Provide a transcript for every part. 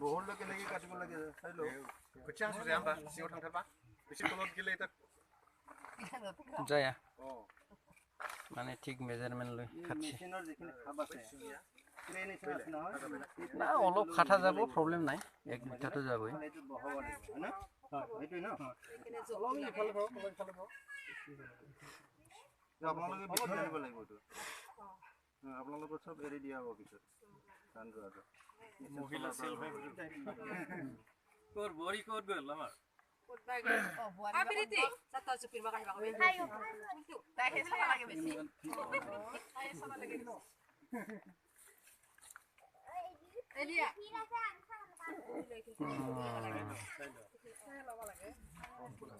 বহলটো কেনেকৈ কাটিব লাগে চাই লওঁ खोथिया हास'जाया होमबा सिङाव थांथारबा एसे तলত गेले এটা जाया अ माने ठीक मेजारमेन्ट লৈ খাতি মেচিনৰ যিখিনি খাপ আছে ক্ৰে নিচিনা আছে নহয় না অলপ খাটা যাব প্ৰব্লেম নাই এক মিটাৰটো যাবই এইটো বহাব লাগিব হয় না এইটোই ন আপোনালোকে বিধি আনিব লাগিব এইটো আপোনালোকৰ চব এৰি দিয়া হ'ব পিছত ধান ৰোৱাটো মহিলা সেলফ কোৰ বৰি কোৰ গল আমাৰ Ability. Satu supir makan bang. Ayo. Tak sama lagi besi. Ayo sama lagi. Elia.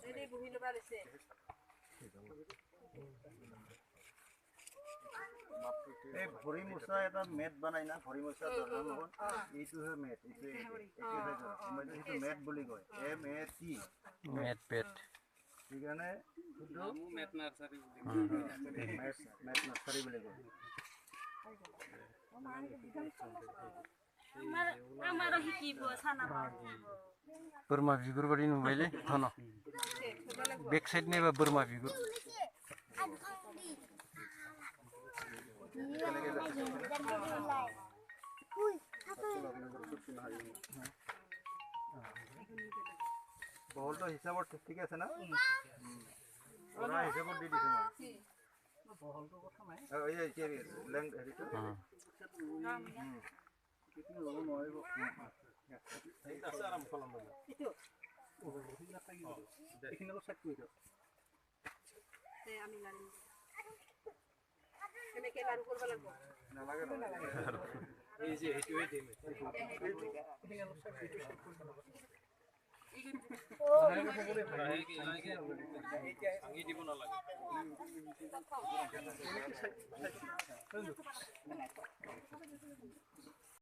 Ini buhi lebar isi. এই ভৰি মোচা এটা মেট বনাই না ভৰি মোচা দৰকাৰ লগত এইটোহে মেট এইটো এইটো মেট বুলি কয় MAT মেট পেট সেইকাৰণে মেট নাৰ্সাৰী মেট নাৰ্সাৰী বুলি কয় Amaro hikibo sana ba. Burma बिगुर बादि नुबायलै धन बेक साइड नायबा बोरमा बिगुर বহলটো হিচাপত ঠিক আছে না পুৰা হিচাপত দি দিছো মই বহলটো কথা নাই এই কি লেংথ হেৰিটো কিতনি হ'ব নোৱাৰিব এইটা আছে আৰাম কলম লব Itu. এইখিনি অলপ চেক কৰি দিয়ক Saya ambil lagi. Kena ke baru kurba lagu. নালাগে এই যে এইটোৱে দিম ভাঙি দিব নালাগে